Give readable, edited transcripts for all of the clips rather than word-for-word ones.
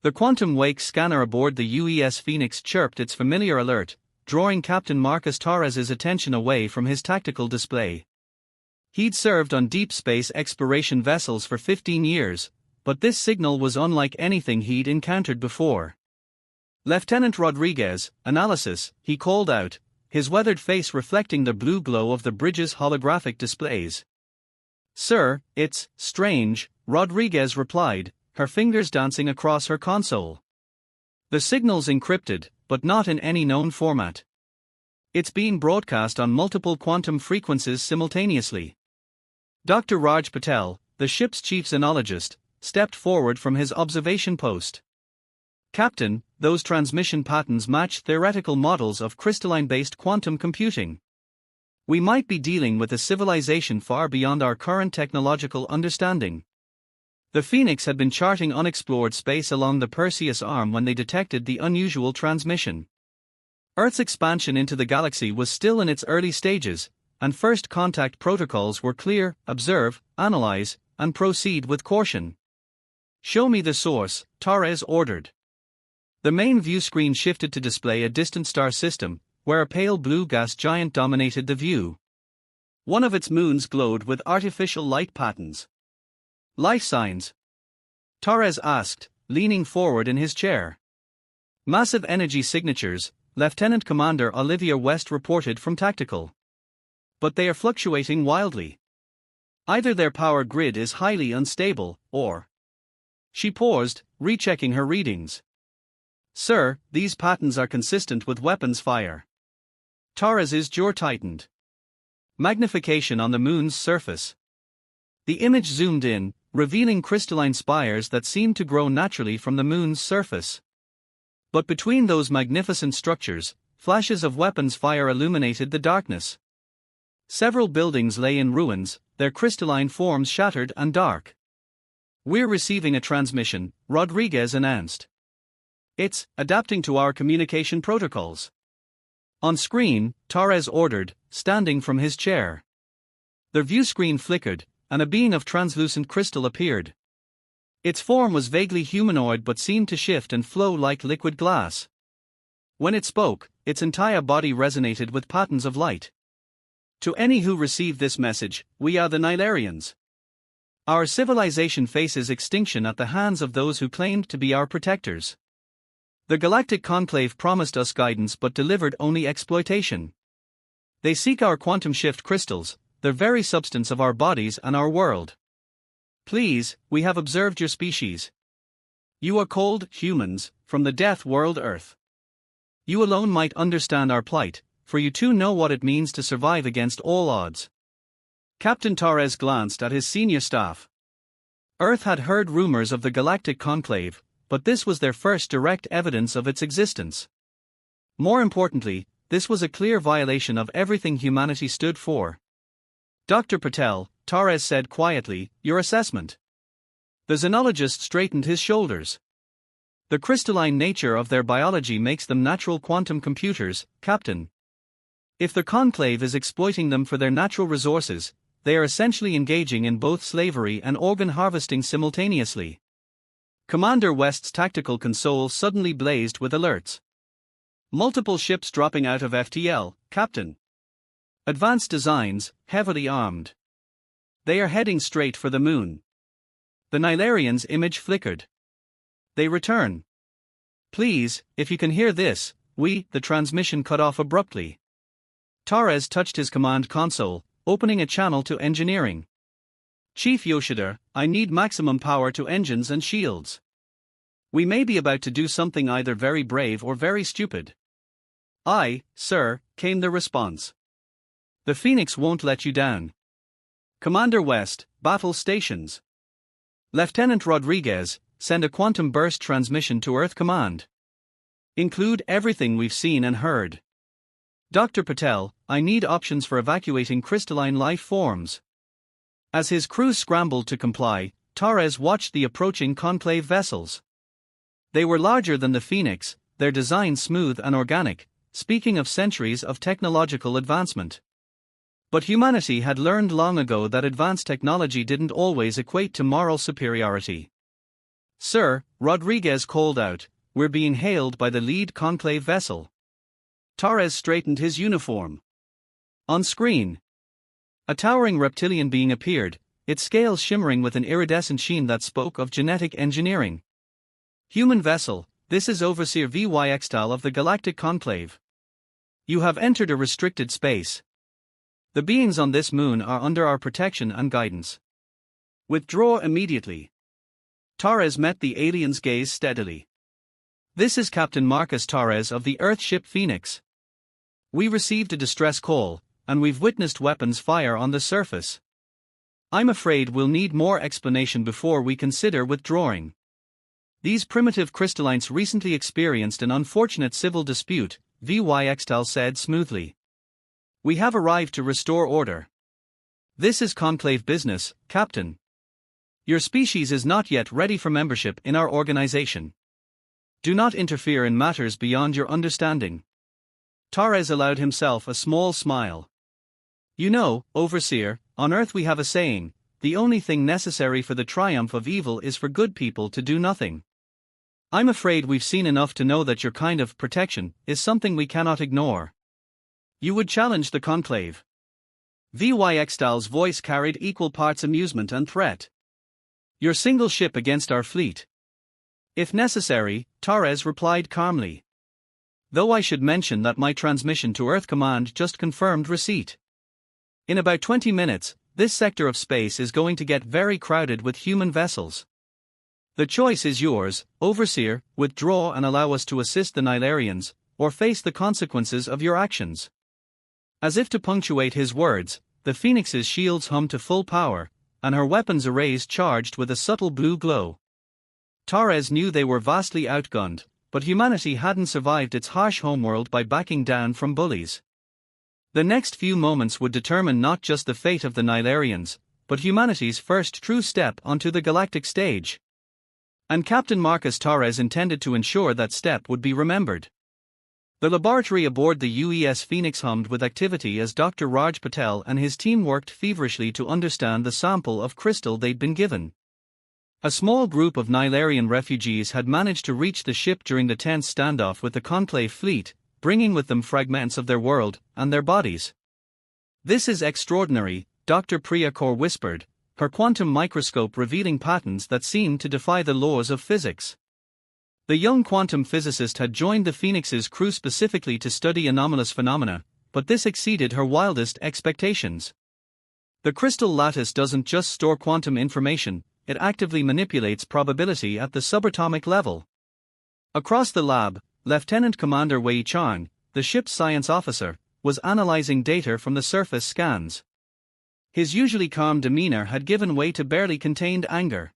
The quantum wake scanner aboard the UES Phoenix chirped its familiar alert, drawing Captain Marcus Torres's attention away from his tactical display. He'd served on deep space exploration vessels for 15 years, but this signal was unlike anything he'd encountered before. "Lieutenant Rodriguez, analysis," he called out, his weathered face reflecting the blue glow of the bridge's holographic displays. "Sir, it's strange," Rodriguez replied, her fingers dancing across her console. "The signal's encrypted, but not in any known format. It's being broadcast on multiple quantum frequencies simultaneously." Dr. Raj Patel, the ship's chief xenologist, stepped forward from his observation post. "Captain, those transmission patterns match theoretical models of crystalline-based quantum computing. We might be dealing with a civilization far beyond our current technological understanding." The Phoenix had been charting unexplored space along the Perseus arm when they detected the unusual transmission. Earth's expansion into the galaxy was still in its early stages, and first contact protocols were clear: observe, analyze, and proceed with caution. "Show me the source," Torres ordered. The main view screen shifted to display a distant star system, where a pale blue gas giant dominated the view. One of its moons glowed with artificial light patterns. "Life signs?" Torres asked, leaning forward in his chair. "Massive energy signatures," Lieutenant Commander Olivia West reported from Tactical. "But they are fluctuating wildly. Either their power grid is highly unstable, or..." She paused, rechecking her readings. "Sir, these patterns are consistent with weapons fire." Torres's jaw tightened. Magnification on the moon's surface. The image zoomed in, revealing crystalline spires that seemed to grow naturally from the moon's surface. But between those magnificent structures, flashes of weapons fire illuminated the darkness. Several buildings lay in ruins, their crystalline forms shattered and dark. "We're receiving a transmission," Rodriguez announced. "It's adapting to our communication protocols." On screen, Torres ordered, standing from his chair. The view screen flickered, and a being of translucent crystal appeared. Its form was vaguely humanoid but seemed to shift and flow like liquid glass. When it spoke, its entire body resonated with patterns of light. "To any who receive this message, we are the Nilarians. Our civilization faces extinction at the hands of those who claimed to be our protectors. The Galactic Conclave promised us guidance but delivered only exploitation. They seek our quantum shift crystals, the very substance of our bodies and our world. Please, we have observed your species. You are called humans, from the Deathworld Earth. You alone might understand our plight, for you too know what it means to survive against all odds." Captain Torres glanced at his senior staff. Earth had heard rumors of the Galactic Conclave, but this was their first direct evidence of its existence. More importantly, this was a clear violation of everything humanity stood for. "Dr. Patel," Torres said quietly, "your assessment." The xenologist straightened his shoulders. "The crystalline nature of their biology makes them natural quantum computers, Captain. If the Conclave is exploiting them for their natural resources, they are essentially engaging in both slavery and organ harvesting simultaneously." Commander West's tactical console suddenly blazed with alerts. "Multiple ships dropping out of FTL, Captain. Advanced designs, heavily armed. They are heading straight for the moon." The Nilarians' image flickered. "They return. Please, if you can hear this, the transmission cut off abruptly." Torres touched his command console, opening a channel to engineering. "Chief Yoshida, I need maximum power to engines and shields. We may be about to do something either very brave or very stupid." "Aye, sir," came the response. "The Phoenix won't let you down." Commander West, battle stations. Lieutenant Rodriguez, send a quantum burst transmission to Earth Command. Include everything we've seen and heard. Dr. Patel, I need options for evacuating crystalline life forms. As his crew scrambled to comply, Torres watched the approaching conclave vessels. They were larger than the Phoenix, their design smooth and organic, speaking of centuries of technological advancement. But humanity had learned long ago that advanced technology didn't always equate to moral superiority. "Sir," Rodriguez called out, "we're being hailed by the lead conclave vessel." Torres straightened his uniform. On screen, a towering reptilian being appeared, its scales shimmering with an iridescent sheen that spoke of genetic engineering. "Human vessel, this is Overseer Vyxtal of the Galactic Conclave. You have entered a restricted space. The beings on this moon are under our protection and guidance. Withdraw immediately." Torres met the alien's gaze steadily. "This is Captain Marcus Torres of the Earthship Phoenix. We received a distress call, and we've witnessed weapons fire on the surface. I'm afraid we'll need more explanation before we consider withdrawing. These primitive crystallines recently experienced an unfortunate civil dispute," Vyxtal said smoothly. "We have arrived to restore order. This is conclave business, Captain. Your species is not yet ready for membership in our organization. Do not interfere in matters beyond your understanding." Torres allowed himself a small smile. "You know, Overseer, on Earth we have a saying, the only thing necessary for the triumph of evil is for good people to do nothing. I'm afraid we've seen enough to know that your kind of protection is something we cannot ignore. You would challenge the conclave." Vyxtal's voice carried equal parts amusement and threat. "Your single ship against our fleet." "If necessary," Torres replied calmly. "Though I should mention that my transmission to Earth Command just confirmed receipt. In about 20 minutes, this sector of space is going to get very crowded with human vessels. The choice is yours, Overseer: withdraw and allow us to assist the Nilarians, or face the consequences of your actions." As if to punctuate his words, the Phoenix's shields hummed to full power, and her weapons arrays charged with a subtle blue glow. Torres knew they were vastly outgunned, but humanity hadn't survived its harsh homeworld by backing down from bullies. The next few moments would determine not just the fate of the Nilarians, but humanity's first true step onto the galactic stage. And Captain Marcus Torres intended to ensure that step would be remembered. The laboratory aboard the UES Phoenix hummed with activity as Dr. Raj Patel and his team worked feverishly to understand the sample of crystal they'd been given. A small group of Nilarian refugees had managed to reach the ship during the tense standoff with the Conclave fleet, bringing with them fragments of their world and their bodies. "This is extraordinary," Dr. Priya Kaur whispered, her quantum microscope revealing patterns that seemed to defy the laws of physics. The young quantum physicist had joined the Phoenix's crew specifically to study anomalous phenomena, but this exceeded her wildest expectations. The crystal lattice doesn't just store quantum information, it actively manipulates probability at the subatomic level. Across the lab, Lieutenant Commander Wei Chang, the ship's science officer, was analyzing data from the surface scans. His usually calm demeanor had given way to barely contained anger.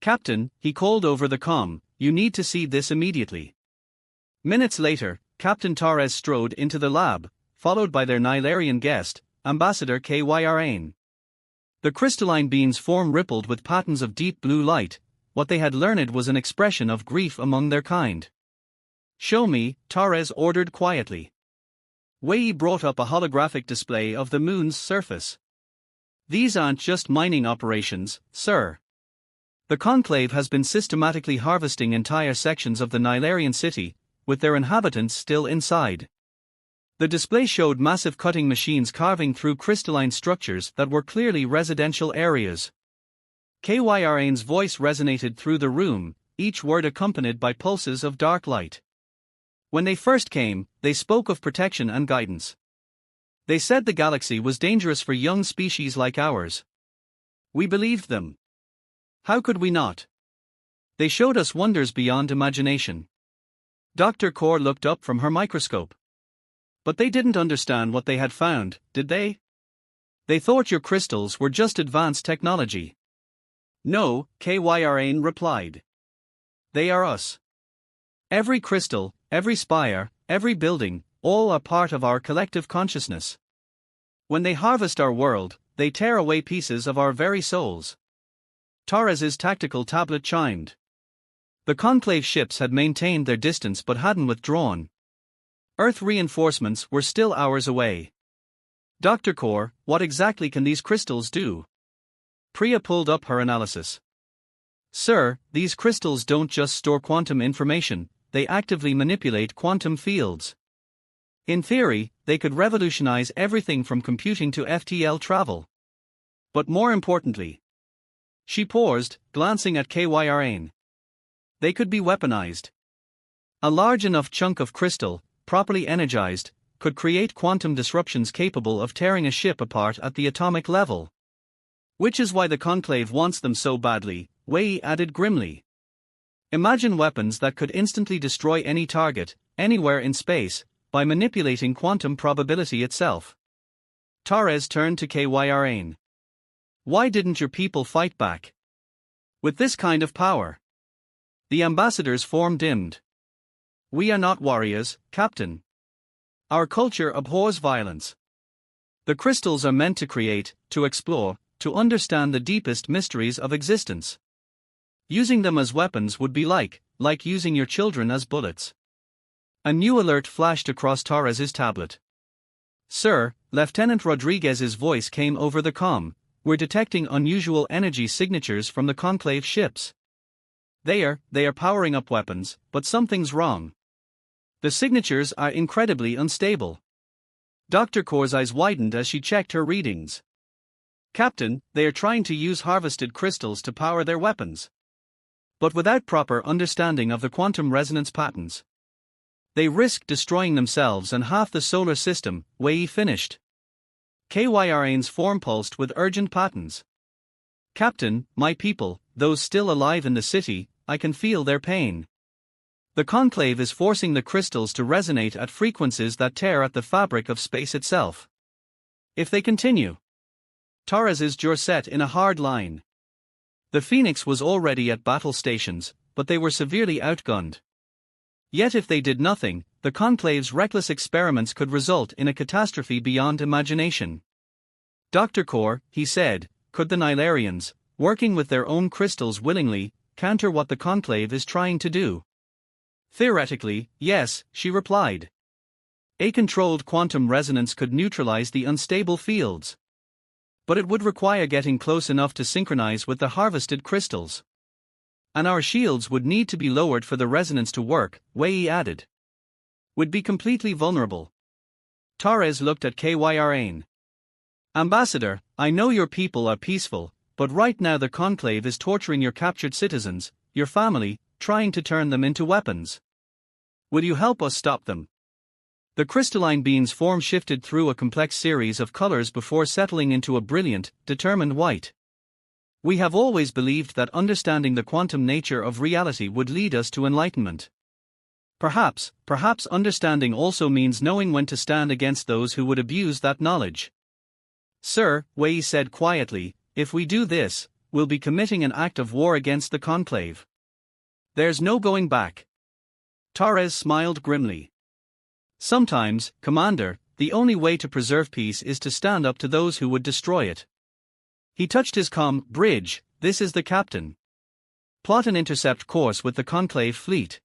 "Captain," he called over the comm, "you need to see this immediately." Minutes later, Captain Torres strode into the lab, followed by their Nilarian guest, Ambassador Kyrain. The crystalline being's form rippled with patterns of deep blue light. What they had learned was an expression of grief among their kind. "Show me," Torres ordered quietly. Wei brought up a holographic display of the moon's surface. "These aren't just mining operations, sir. The Conclave has been systematically harvesting entire sections of the Nilarian city, with their inhabitants still inside." The display showed massive cutting machines carving through crystalline structures that were clearly residential areas. Kyrain's voice resonated through the room, each word accompanied by pulses of dark light. "When they first came, they spoke of protection and guidance. They said the galaxy was dangerous for young species like ours. We believed them. How could we not? They showed us wonders beyond imagination." Dr. Kaur looked up from her microscope. "But they didn't understand what they had found, did they? They thought your crystals were just advanced technology." "No," Kyrain replied. "They are us. Every crystal, every spire, every building, all are part of our collective consciousness. When they harvest our world, they tear away pieces of our very souls." Torres's tactical tablet chimed. The Conclave ships had maintained their distance but hadn't withdrawn. Earth reinforcements were still hours away. "Dr. Kaur, what exactly can these crystals do?" Priya pulled up her analysis. Sir, these crystals don't just store quantum information, they actively manipulate quantum fields. In theory, they could revolutionize everything from computing to FTL travel. But more importantly, she paused, glancing at Kyrain. They could be weaponized. A large enough chunk of crystal, properly energized, could create quantum disruptions capable of tearing a ship apart at the atomic level. Which is why the Conclave wants them so badly, Wei added grimly. Imagine weapons that could instantly destroy any target, anywhere in space, by manipulating quantum probability itself. Torres turned to Kyrain. Why didn't your people fight back? With this kind of power? The ambassador's form dimmed. We are not warriors, Captain. Our culture abhors violence. The crystals are meant to create, to explore, to understand the deepest mysteries of existence. Using them as weapons would be like using your children as bullets. A new alert flashed across Torres's tablet. Sir, Lieutenant Rodriguez's voice came over the comm. We're detecting unusual energy signatures from the Conclave ships. They are powering up weapons, but something's wrong. The signatures are incredibly unstable. Dr. Kor's eyes widened as she checked her readings. Captain, they are trying to use harvested crystals to power their weapons. But without proper understanding of the quantum resonance patterns. They risk destroying themselves and half the solar system, Wei finished. Kyrain's form pulsed with urgent patterns. Captain, my people, those still alive in the city, I can feel their pain. The Conclave is forcing the crystals to resonate at frequencies that tear at the fabric of space itself. If they continue. Torres's jaw set in a hard line. The Phoenix was already at battle stations, but they were severely outgunned. Yet if they did nothing, the Conclave's reckless experiments could result in a catastrophe beyond imagination. Dr. Kor, he said, could the Nilarians, working with their own crystals willingly, counter what the Conclave is trying to do? Theoretically, yes, she replied. A controlled quantum resonance could neutralize the unstable fields. But it would require getting close enough to synchronize with the harvested crystals. And our shields would need to be lowered for the resonance to work, Wei added. Would be completely vulnerable. Torres looked at Kyrain. Ambassador, I know your people are peaceful, but right now the Conclave is torturing your captured citizens, your family, trying to turn them into weapons. Will you help us stop them? The crystalline being's form shifted through a complex series of colors before settling into a brilliant, determined white. We have always believed that understanding the quantum nature of reality would lead us to enlightenment. Perhaps understanding also means knowing when to stand against those who would abuse that knowledge. Sir, Wei said quietly, if we do this, we'll be committing an act of war against the Conclave. There's no going back. Torres smiled grimly. Sometimes, Commander, the only way to preserve peace is to stand up to those who would destroy it. He touched his comm bridge. This is the captain. Plot an intercept course with the Conclave fleet.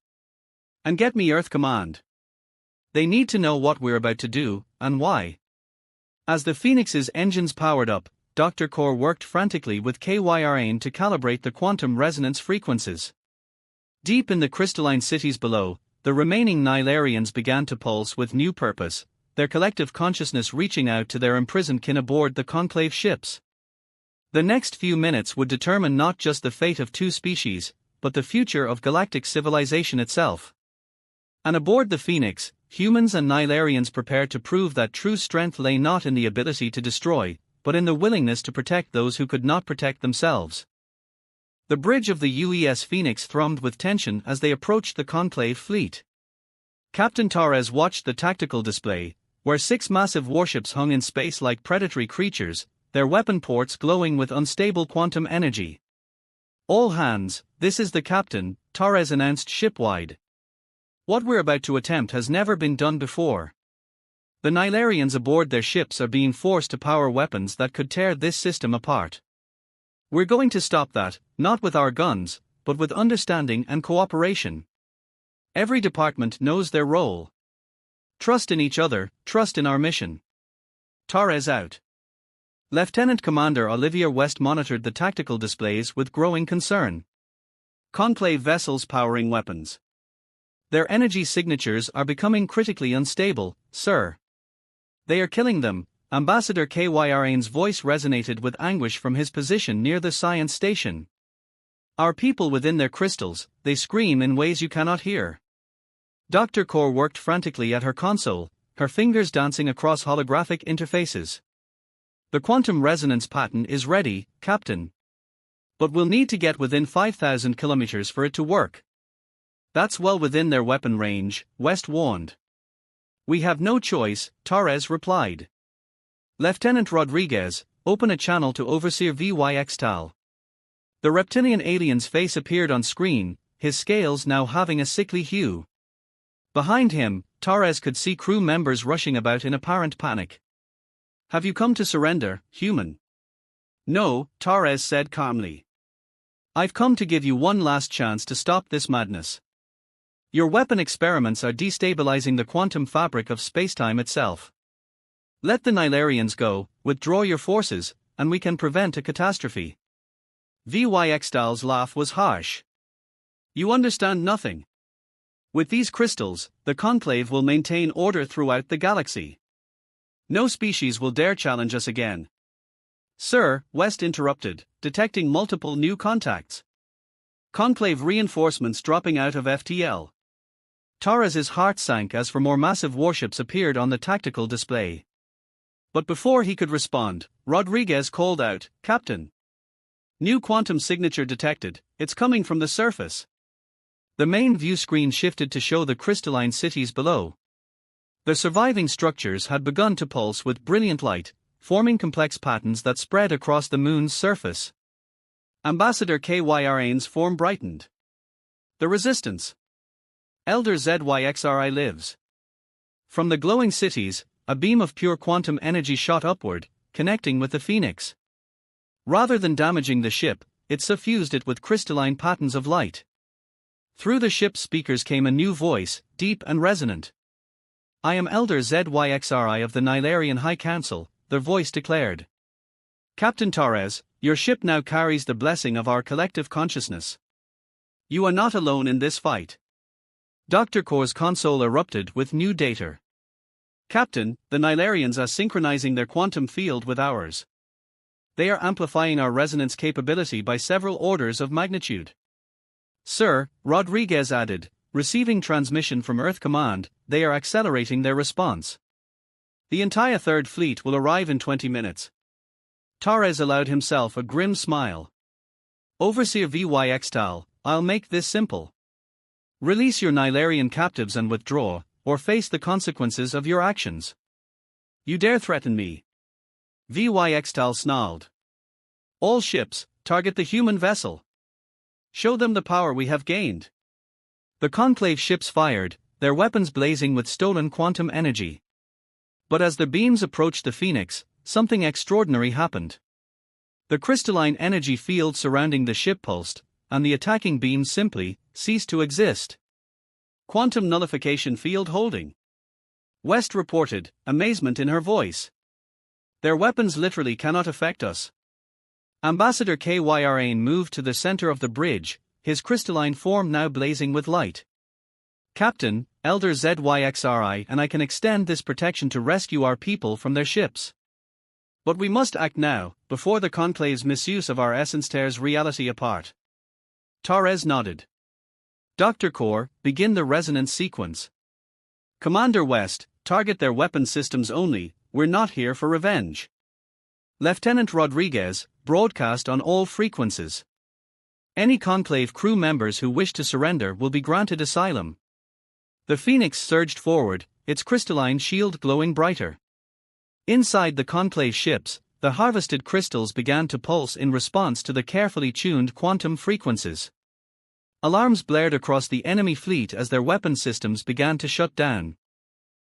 And get me Earth Command. They need to know what we're about to do, and why. As the Phoenix's engines powered up, Dr. Kor worked frantically with Kyrain to calibrate the quantum resonance frequencies. Deep in the crystalline cities below, the remaining Nilarians began to pulse with new purpose, their collective consciousness reaching out to their imprisoned kin aboard the Conclave ships. The next few minutes would determine not just the fate of two species, but the future of galactic civilization itself. And aboard the Phoenix, humans and Nilarians prepared to prove that true strength lay not in the ability to destroy, but in the willingness to protect those who could not protect themselves. The bridge of the UES Phoenix thrummed with tension as they approached the Conclave fleet. Captain Torres watched the tactical display, where 6 massive warships hung in space like predatory creatures, their weapon ports glowing with unstable quantum energy. All hands, this is the captain, Torres announced shipwide. What we're about to attempt has never been done before. The Nilarians aboard their ships are being forced to power weapons that could tear this system apart. We're going to stop that, not with our guns, but with understanding and cooperation. Every department knows their role. Trust in each other, trust in our mission. Torres out. Lieutenant Commander Olivia West monitored the tactical displays with growing concern. Conclave vessels powering weapons. Their energy signatures are becoming critically unstable, sir. They are killing them. Ambassador Kyrane's voice resonated with anguish from his position near the science station. Our people within their crystals, they scream in ways you cannot hear. Dr. Kaur worked frantically at her console, her fingers dancing across holographic interfaces. The quantum resonance pattern is ready, Captain. But we'll need to get within 5,000 kilometers for it to work. That's well within their weapon range, West warned. We have no choice, Torres replied. Lieutenant Rodriguez, open a channel to Overseer VYX-Tal. The reptilian alien's face appeared on screen, his scales now having a sickly hue. Behind him, Torres could see crew members rushing about in apparent panic. Have you come to surrender, human? No, Torres said calmly. I've come to give you one last chance to stop this madness. Your weapon experiments are destabilizing the quantum fabric of spacetime itself. Let the Nilarians go, withdraw your forces, and we can prevent a catastrophe. VYX-Tal's laugh was harsh. You understand nothing. With these crystals, the Conclave will maintain order throughout the galaxy. No species will dare challenge us again. Sir, West interrupted, detecting multiple new contacts. Conclave reinforcements dropping out of FTL. Torres's heart sank as four more massive warships appeared on the tactical display. But before he could respond, Rodriguez called out, Captain. New quantum signature detected, it's coming from the surface. The main view screen shifted to show the crystalline cities below. The surviving structures had begun to pulse with brilliant light, forming complex patterns that spread across the moon's surface. Ambassador Kyrane's form brightened. The resistance. Elder ZYXRI lives. From the glowing cities, a beam of pure quantum energy shot upward, connecting with the Phoenix. Rather than damaging the ship, it suffused it with crystalline patterns of light. Through the ship's speakers came a new voice, deep and resonant. I am Elder ZYXRI of the Nilarian High Council, their voice declared. Captain Torres, your ship now carries the blessing of our collective consciousness. You are not alone in this fight. Dr. Kaur's console erupted with new data. Captain, the Nilarians are synchronizing their quantum field with ours. They are amplifying our resonance capability by several orders of magnitude. Sir, Rodriguez added, receiving transmission from Earth Command, they are accelerating their response. The entire Third Fleet will arrive in 20 minutes. Torres allowed himself a grim smile. Overseer VYX-Tal, I'll make this simple. Release your Nilarian captives and withdraw, or face the consequences of your actions. You dare threaten me? VYX-Tal snarled. All ships, target the human vessel. Show them the power we have gained. The Conclave ships fired, their weapons blazing with stolen quantum energy. But as the beams approached the Phoenix, something extraordinary happened. The crystalline energy field surrounding the ship pulsed, and the attacking beams simply ceased to exist. Quantum nullification field holding. West reported, amazement in her voice. Their weapons literally cannot affect us. Ambassador Kyrane moved to the center of the bridge, his crystalline form now blazing with light. Captain, Elder ZYXRI and I can extend this protection to rescue our people from their ships. But we must act now, before the Conclave's misuse of our essence tears reality apart. Torres nodded. Dr. Kaur, begin the resonance sequence. Commander West, target their weapon systems only, we're not here for revenge. Lieutenant Rodriguez, broadcast on all frequencies. Any Conclave crew members who wish to surrender will be granted asylum. The Phoenix surged forward, its crystalline shield glowing brighter. Inside the Conclave ships, the harvested crystals began to pulse in response to the carefully tuned quantum frequencies. Alarms blared across the enemy fleet as their weapon systems began to shut down.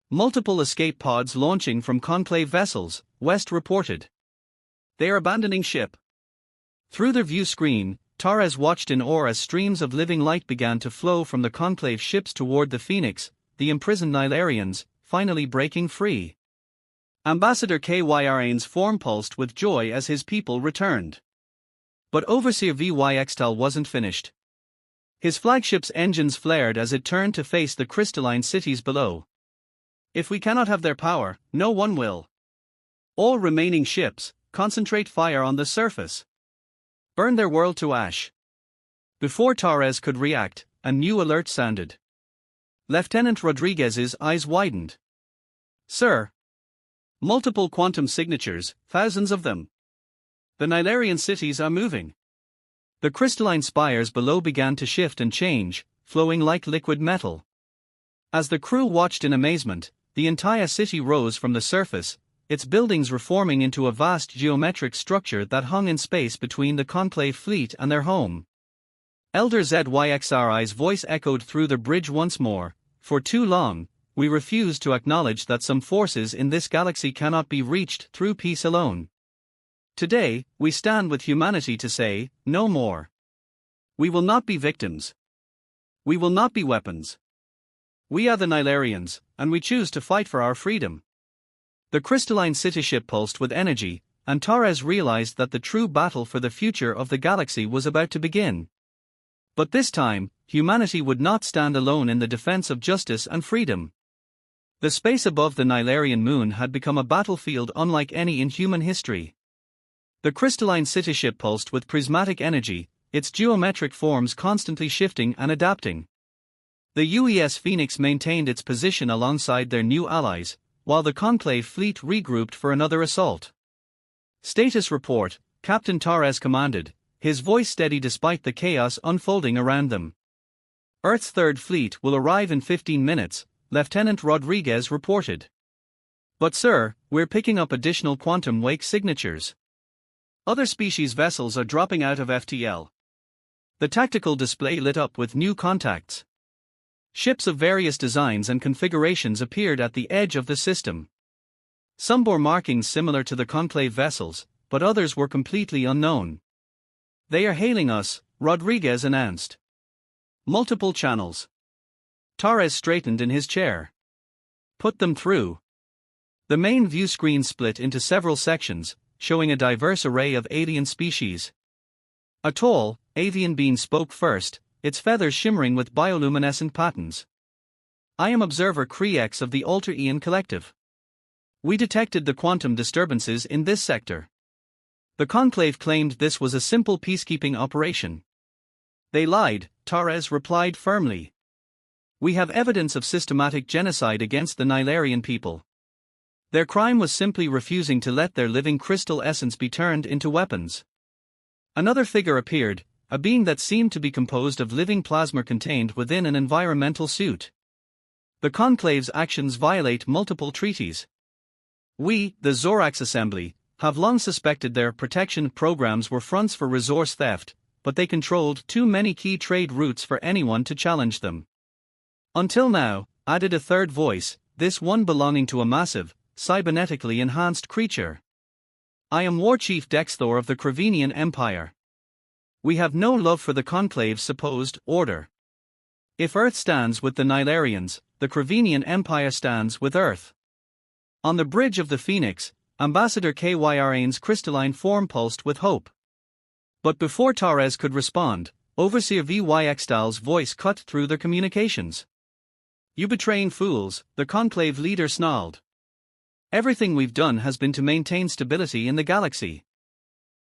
Multiple escape pods launching from Conclave vessels, West reported. They are abandoning ship. Through their view screen, Torres watched in awe as streams of living light began to flow from the Conclave ships toward the Phoenix, the imprisoned Nilarians, finally breaking free. Ambassador Kyrane's form pulsed with joy as his people returned. But Overseer VYX-Tal wasn't finished. His flagship's engines flared as it turned to face the crystalline cities below. If we cannot have their power, no one will. All remaining ships, concentrate fire on the surface. Burn their world to ash. Before Torres could react, a new alert sounded. Lieutenant Rodriguez's eyes widened. Sir! Multiple quantum signatures, thousands of them. The Nilarian cities are moving. The crystalline spires below began to shift and change, flowing like liquid metal. As the crew watched in amazement, the entire city rose from the surface, its buildings reforming into a vast geometric structure that hung in space between the Conclave fleet and their home. Elder ZYXRI's voice echoed through the bridge once more. For too long, we refused to acknowledge that some forces in this galaxy cannot be reached through peace alone. Today, we stand with humanity to say, no more. We will not be victims. We will not be weapons. We are the Nilarians, and we choose to fight for our freedom. The crystalline city ship pulsed with energy, and Torres realized that the true battle for the future of the galaxy was about to begin. But this time, humanity would not stand alone in the defense of justice and freedom. The space above the Nilarian moon had become a battlefield unlike any in human history. The crystalline city ship pulsed with prismatic energy, its geometric forms constantly shifting and adapting. The UES Phoenix maintained its position alongside their new allies, while the Conclave fleet regrouped for another assault. Status report, Captain Torres commanded, his voice steady despite the chaos unfolding around them. Earth's Third Fleet will arrive in 15 minutes, Lieutenant Rodriguez reported. But sir, we're picking up additional quantum wake signatures. Other species vessels are dropping out of FTL. The tactical display lit up with new contacts. Ships of various designs and configurations appeared at the edge of the system. Some bore markings similar to the Conclave vessels, but others were completely unknown. They are hailing us, Rodriguez announced. Multiple channels. Torres straightened in his chair. Put them through. The main view screen split into several sections, showing a diverse array of alien species. A tall, avian being spoke first, its feathers shimmering with bioluminescent patterns. I am Observer Kriex of the Alter Ian Collective. We detected the quantum disturbances in this sector. The Conclave claimed this was a simple peacekeeping operation. They lied, Torres replied firmly. We have evidence of systematic genocide against the Nilarian people. Their crime was simply refusing to let their living crystal essence be turned into weapons. Another figure appeared, a being that seemed to be composed of living plasma contained within an environmental suit. The Conclave's actions violate multiple treaties. We, the Zorax Assembly, have long suspected their protection programs were fronts for resource theft, but they controlled too many key trade routes for anyone to challenge them. Until now, added a third voice, this one belonging to a massive, cybernetically enhanced creature. I am War Chief Dexthor of the Kravenian Empire. We have no love for the Conclave's supposed order. If Earth stands with the Nilarians, the Kravenian Empire stands with Earth. On the bridge of the Phoenix, Ambassador Kyrane's crystalline form pulsed with hope. But before Torres could respond, Overseer VYXDAL's voice cut through their communications. You betraying fools, the Conclave leader snarled. Everything we've done has been to maintain stability in the galaxy.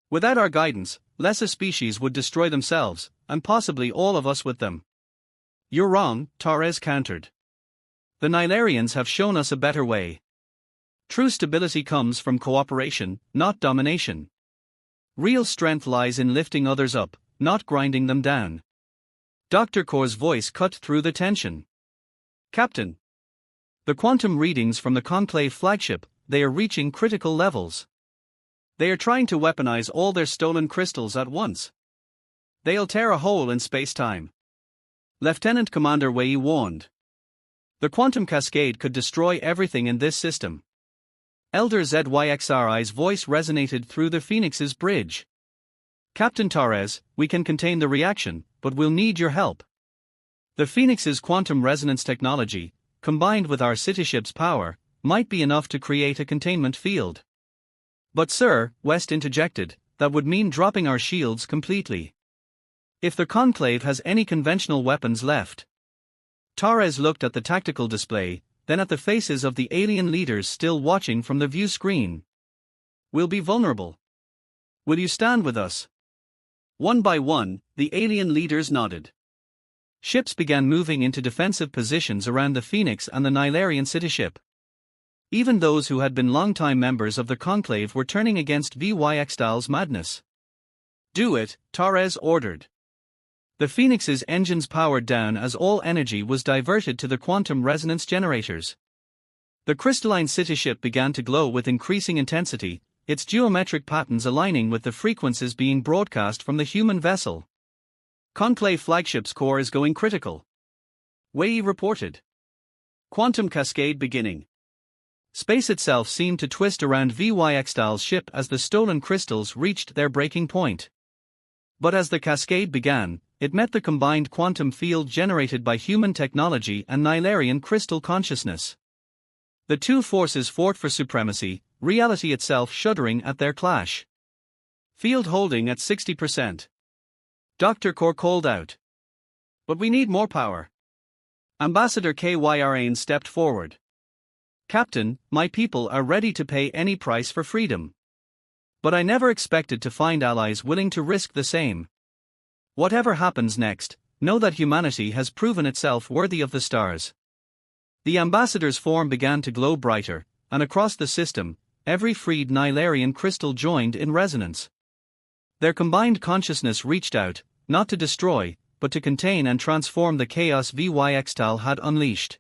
Without our guidance, lesser species would destroy themselves, and possibly all of us with them. You're wrong, Torres countered. The Nilarians have shown us a better way. True stability comes from cooperation, not domination. Real strength lies in lifting others up, not grinding them down. Dr. Kor's voice cut through the tension. Captain. The quantum readings from the Conclave flagship, they are reaching critical levels. They are trying to weaponize all their stolen crystals at once. They'll tear a hole in space-time. Lieutenant Commander Wei warned. The quantum cascade could destroy everything in this system. Elder ZYXRI's voice resonated through the Phoenix's bridge. Captain Torres, we can contain the reaction, but we'll need your help. The Phoenix's quantum resonance technology, combined with our cityship's power, might be enough to create a containment field. But sir, West interjected, that would mean dropping our shields completely. If the Conclave has any conventional weapons left. Torres looked at the tactical display, then at the faces of the alien leaders still watching from the view screen. We'll be vulnerable. Will you stand with us? One by one, the alien leaders nodded. Ships began moving into defensive positions around the Phoenix and the Nilarian cityship. Even those who had been longtime members of the Conclave were turning against Vyxtal's madness. Do it, Torres ordered. The Phoenix's engines powered down as all energy was diverted to the quantum resonance generators. The crystalline cityship began to glow with increasing intensity, its geometric patterns aligning with the frequencies being broadcast from the human vessel. Conclave flagship's core is going critical. Wei reported. Quantum cascade beginning. Space itself seemed to twist around Vyxtal's ship as the stolen crystals reached their breaking point. But as the cascade began, it met the combined quantum field generated by human technology and Nilarian crystal consciousness. The two forces fought for supremacy, reality itself shuddering at their clash. Field holding at 60%. Dr. Core called out. But we need more power. Ambassador Kyrain stepped forward. Captain, my people are ready to pay any price for freedom. But I never expected to find allies willing to risk the same. Whatever happens next, know that humanity has proven itself worthy of the stars. The ambassador's form began to glow brighter, and across the system, every freed Nilarian crystal joined in resonance. Their combined consciousness reached out, not to destroy, but to contain and transform the chaos Vyxtal had unleashed.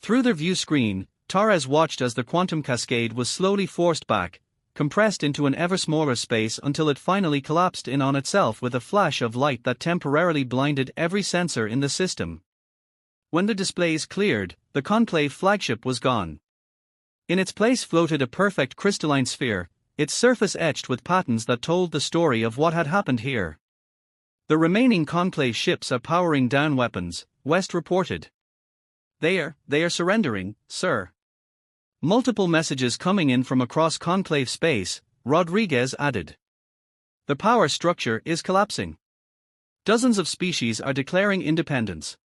Through their view screen, Torres watched as the quantum cascade was slowly forced back, compressed into an ever smaller space until it finally collapsed in on itself with a flash of light that temporarily blinded every sensor in the system. When the displays cleared, the Conclave flagship was gone. In its place floated a perfect crystalline sphere, its surface etched with patterns that told the story of what had happened here. The remaining Conclave ships are powering down weapons, West reported. They are surrendering, sir. Multiple messages coming in from across Conclave space, Rodriguez added. The power structure is collapsing. Dozens of species are declaring independence.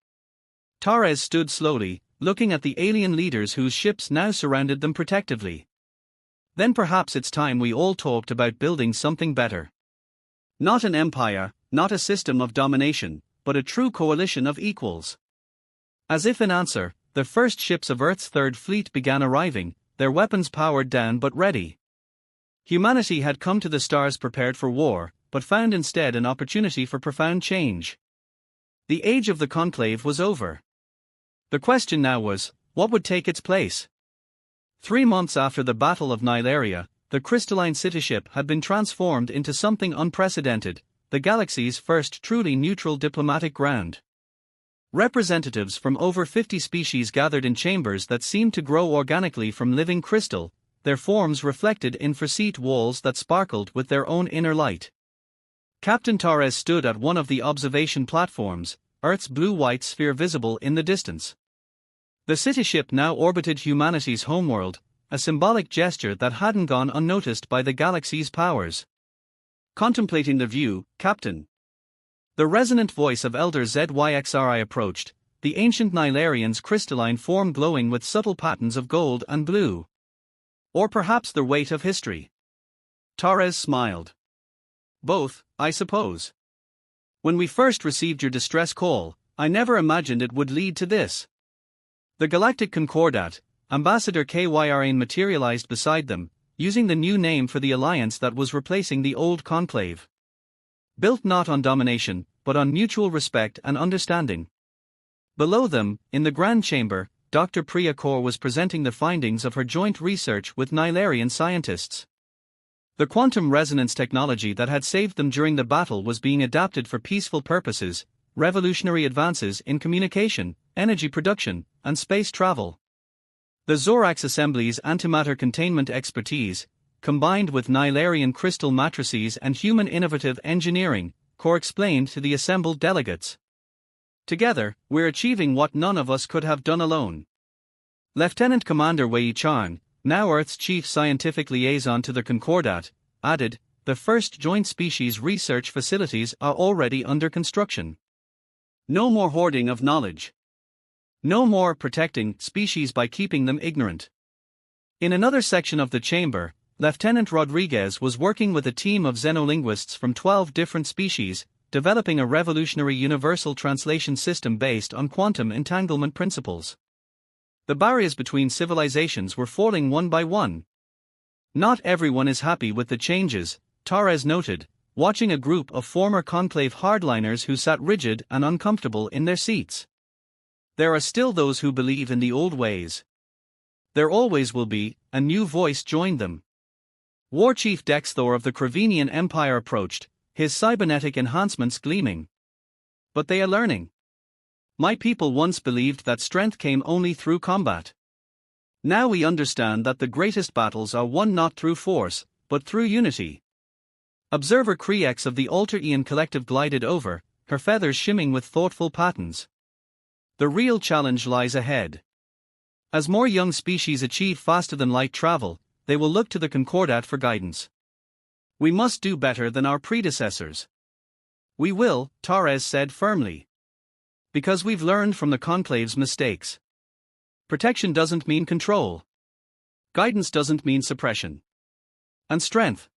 Torres stood slowly, looking at the alien leaders whose ships now surrounded them protectively. Then perhaps it's time we all talked about building something better. Not an empire, not a system of domination, but a true coalition of equals. As if in answer, the first ships of Earth's Third Fleet began arriving, their weapons powered down but ready. Humanity had come to the stars prepared for war, but found instead an opportunity for profound change. The age of the Conclave was over. The question now was, what would take its place? 3 months after the Battle of Nilaria, the crystalline cityship had been transformed into something unprecedented, the galaxy's first truly neutral diplomatic ground. Representatives from over 50 species gathered in chambers that seemed to grow organically from living crystal, their forms reflected in facete walls that sparkled with their own inner light. Captain Torres stood at one of the observation platforms, Earth's blue-white sphere visible in the distance. The cityship now orbited humanity's homeworld, a symbolic gesture that hadn't gone unnoticed by the galaxy's powers. Contemplating the view, Captain. The resonant voice of Elder Zyxri approached, the ancient Nilarian's crystalline form glowing with subtle patterns of gold and blue. Or perhaps the weight of history. Torres smiled. Both, I suppose. When we first received your distress call, I never imagined it would lead to this. The Galactic Concordat, Ambassador Kyrain materialized beside them, using the new name for the alliance that was replacing the old Conclave. Built not on domination, but on mutual respect and understanding. Below them, in the Grand Chamber, Dr. Priya Kaur was presenting the findings of her joint research with Nilarian scientists. The quantum resonance technology that had saved them during the battle was being adapted for peaceful purposes, revolutionary advances in communication, energy production, and space travel. The Zorax Assembly's antimatter containment expertise, combined with Nilarian crystal matrices and human innovative engineering, Kaur explained to the assembled delegates. Together, we're achieving what none of us could have done alone. Lieutenant Commander Wei Chan, now Earth's chief scientific liaison to the Concordat, added, the first joint species research facilities are already under construction. No more hoarding of knowledge. No more protecting species by keeping them ignorant. In another section of the chamber, Lieutenant Rodriguez was working with a team of xenolinguists from 12 different species, developing a revolutionary universal translation system based on quantum entanglement principles. The barriers between civilizations were falling one by one. Not everyone is happy with the changes, Torres noted, watching a group of former conclave hardliners who sat rigid and uncomfortable in their seats. There are still those who believe in the old ways. There always will be. A new voice joined them. War Chief Dexthor of the Kravenian Empire approached, his cybernetic enhancements gleaming. But they are learning. My people once believed that strength came only through combat. Now we understand that the greatest battles are won not through force, but through unity. Observer Kriex of the Alter Ian Collective glided over, her feathers shimming with thoughtful patterns. The real challenge lies ahead. As more young species achieve faster-than-light travel, they will look to the Concordat for guidance. We must do better than our predecessors. We will, Torres said firmly. Because we've learned from the Conclave's mistakes. Protection doesn't mean control. Guidance doesn't mean suppression. And strength.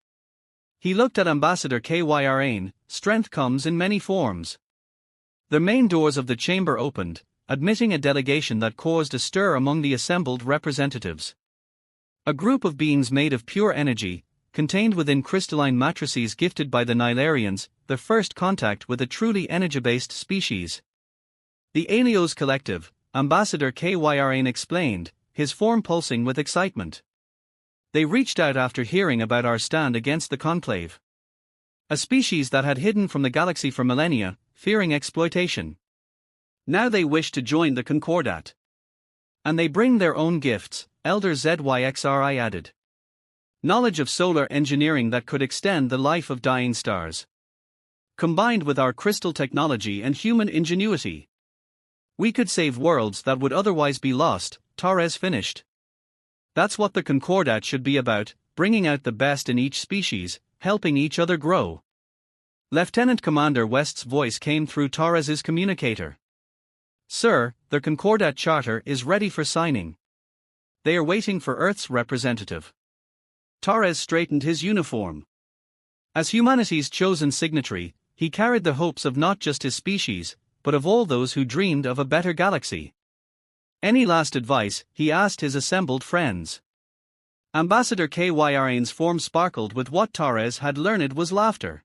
He looked at Ambassador Kyrain. Strength comes in many forms. The main doors of the chamber opened, admitting a delegation that caused a stir among the assembled representatives. A group of beings made of pure energy, contained within crystalline matrices gifted by the Nilarians, the first contact with a truly energy-based species. The Alios Collective, Ambassador Kyrain explained, his form pulsing with excitement. They reached out after hearing about our stand against the Conclave. A species that had hidden from the galaxy for millennia, fearing exploitation. Now they wish to join the Concordat. And they bring their own gifts, Elder ZYXRI added. Knowledge of solar engineering that could extend the life of dying stars. Combined with our crystal technology and human ingenuity, we could save worlds that would otherwise be lost, Torres finished. That's what the Concordat should be about, bringing out the best in each species, helping each other grow. Lieutenant Commander West's voice came through Torres's communicator. Sir, the Concordat Charter is ready for signing. They are waiting for Earth's representative. Torres straightened his uniform. As humanity's chosen signatory, he carried the hopes of not just his species, but of all those who dreamed of a better galaxy. Any last advice, he asked his assembled friends. Ambassador Kyrain's form sparkled with what Torres had learned was laughter.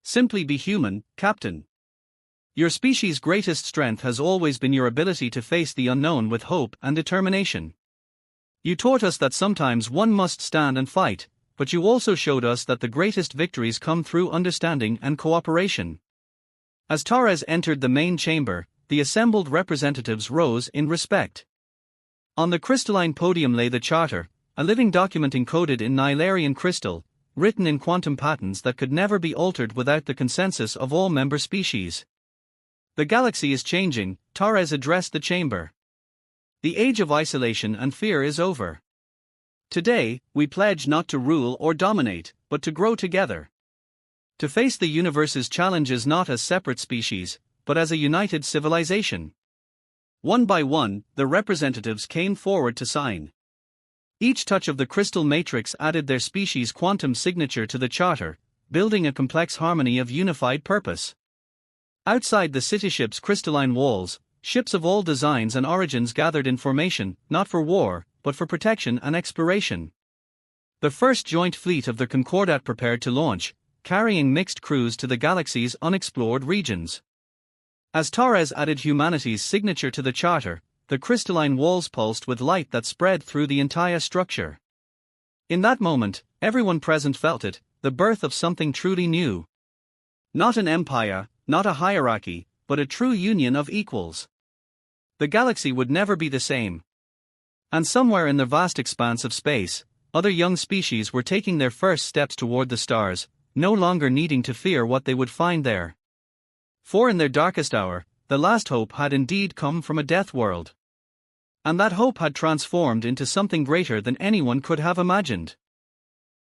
Simply be human, Captain. Your species' greatest strength has always been your ability to face the unknown with hope and determination. You taught us that sometimes one must stand and fight, but you also showed us that the greatest victories come through understanding and cooperation. As Torres entered the main chamber, the assembled representatives rose in respect. On the crystalline podium lay the charter, a living document encoded in Nilarian crystal, written in quantum patterns that could never be altered without the consensus of all member species. The galaxy is changing, Torres addressed the chamber. The age of isolation and fear is over. Today, we pledge not to rule or dominate, but to grow together. To face the universe's challenges not as separate species, but as a united civilization. One by one, the representatives came forward to sign. Each touch of the crystal matrix added their species' quantum signature to the charter, building a complex harmony of unified purpose. Outside the cityship's crystalline walls, ships of all designs and origins gathered in formation, not for war, but for protection and exploration. The first joint fleet of the Concordat prepared to launch, carrying mixed crews to the galaxy's unexplored regions. As Torres added humanity's signature to the charter, the crystalline walls pulsed with light that spread through the entire structure. In that moment, everyone present felt it, the birth of something truly new. Not an empire, not a hierarchy, but a true union of equals. The galaxy would never be the same. And somewhere in the vast expanse of space, other young species were taking their first steps toward the stars, no longer needing to fear what they would find there. For in their darkest hour, the last hope had indeed come from a Deathworld. And that hope had transformed into something greater than anyone could have imagined.